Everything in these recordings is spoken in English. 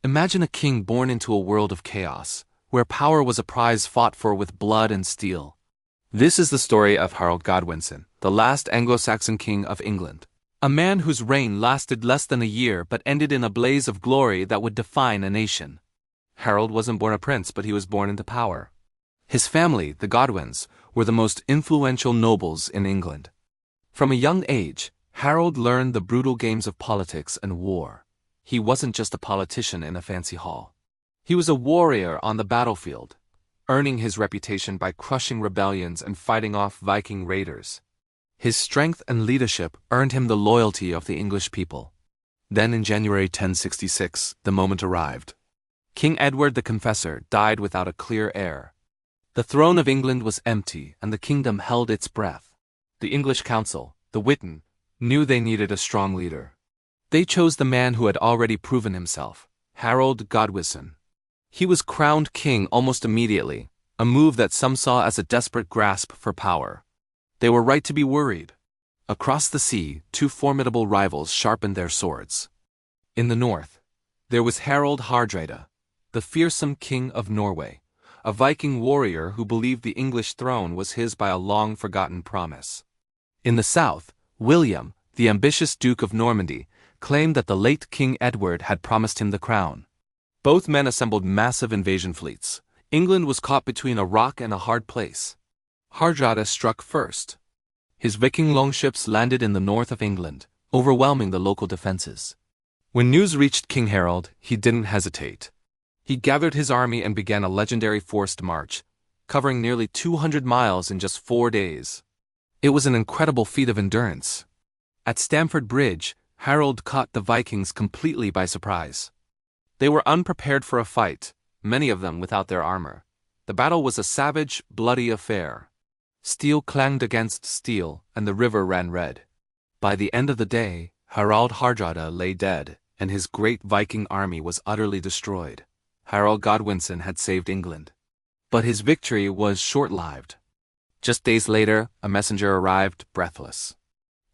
Imagine a king born into a world of chaos, where power was a prize fought for with blood and steel. This is the story of Harold Godwinson, the last Anglo-Saxon king of England. A man whose reign lasted less than a year but ended in a blaze of glory that would define a nation. Harold wasn't born a prince, but he was born into power. His family, the Godwins, were the most influential nobles in England. From a young age, Harold learned the brutal games of politics and war. He wasn't just a politician in a fancy hall. He was a warrior on the battlefield, earning his reputation by crushing rebellions and fighting off Viking raiders. His strength and leadership earned him the loyalty of the English people. Then in January 1066, the moment arrived. King Edward the Confessor died without a clear heir. The throne of England was empty and the kingdom held its breath. The English council, the Witan, knew they needed a strong leader. They chose the man who had already proven himself, Harold Godwinson. He was crowned king almost immediately, a move that some saw as a desperate grasp for power. They were right to be worried. Across the sea, two formidable rivals sharpened their swords. In the north, there was Harald Hardrada, the fearsome king of Norway, a Viking warrior who believed the English throne was his by a long-forgotten promise. In the south, William, the ambitious Duke of Normandy, claimed that the late King Edward had promised him the crown. Both men assembled massive invasion fleets. England was caught between a rock and a hard place. Hardrada struck first. His Viking longships landed in the north of England, overwhelming the local defenses. When news reached King Harold, he didn't hesitate. He gathered his army and began a legendary forced march, covering nearly 200 miles in just 4 days. It was an incredible feat of endurance. At Stamford Bridge, Harold caught the Vikings completely by surprise. They were unprepared for a fight, many of them without their armor. The battle was a savage, bloody affair. Steel clanged against steel, and the river ran red. By the end of the day, Harald Hardrada lay dead, and his great Viking army was utterly destroyed. Harold Godwinson had saved England. But his victory was short-lived. Just days later, a messenger arrived, breathless.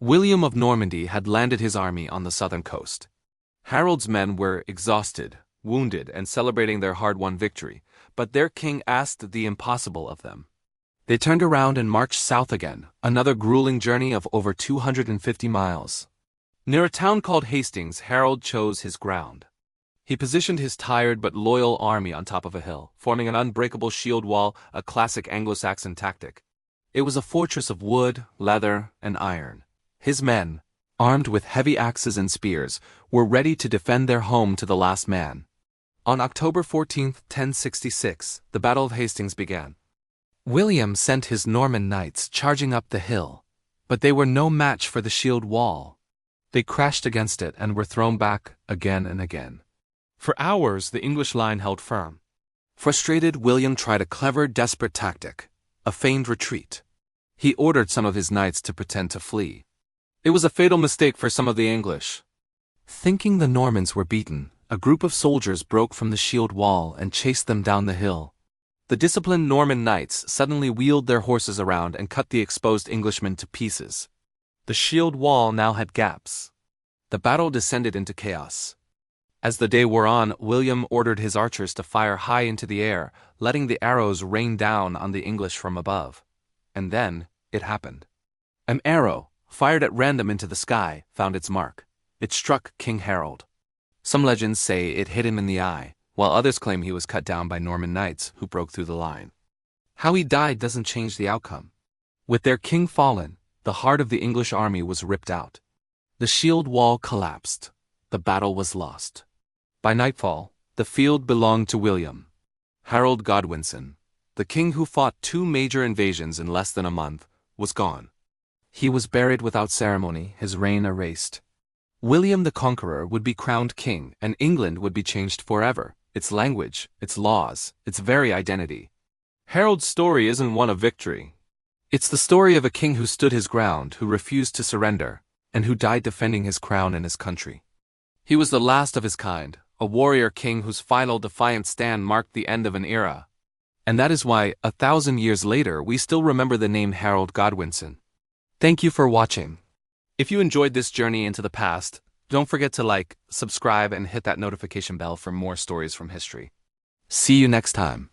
William of Normandy had landed his army on the southern coast. Harold's men were exhausted, wounded, and celebrating their hard-won victory, but their king asked the impossible of them. They turned around and marched south again, another grueling journey of over 250 miles. Near a town called Hastings, Harold chose his ground. He positioned his tired but loyal army on top of a hill, forming an unbreakable shield wall, a classic Anglo-Saxon tactic. It was a fortress of wood, leather, and iron. His men, armed with heavy axes and spears, were ready to defend their home to the last man. On October 14, 1066, the Battle of Hastings began. William sent his Norman knights charging up the hill, but they were no match for the shield wall. They crashed against it and were thrown back again and again. For hours, the English line held firm. Frustrated, William tried a clever, desperate tactic, a feigned retreat. He ordered some of his knights to pretend to flee. It was a fatal mistake for some of the English. Thinking the Normans were beaten, a group of soldiers broke from the shield wall and chased them down the hill. The disciplined Norman knights suddenly wheeled their horses around and cut the exposed Englishmen to pieces. The shield wall now had gaps. The battle descended into chaos. As the day wore on, William ordered his archers to fire high into the air, letting the arrows rain down on the English from above. And then, it happened. An arrow, fired at random into the sky, found its mark. It struck King Harold. Some legends say it hit him in the eye, while others claim he was cut down by Norman knights who broke through the line. How he died doesn't change the outcome. With their king fallen, the heart of the English army was ripped out. The shield wall collapsed. The battle was lost. By nightfall, the field belonged to William. Harold Godwinson, the king who fought 2 major invasions in less than a month, was gone. He was buried without ceremony, his reign erased. William the Conqueror would be crowned king, and England would be changed forever, its language, its laws, its very identity. Harold's story isn't one of victory. It's the story of a king who stood his ground, who refused to surrender, and who died defending his crown and his country. He was the last of his kind, a warrior king whose final defiant stand marked the end of an era. And that is why, 1,000 years later, we still remember the name Harold Godwinson. Thank you for watching. If you enjoyed this journey into the past, Don't forget to like, subscribe, and hit that notification bell for more stories from history. See you next time.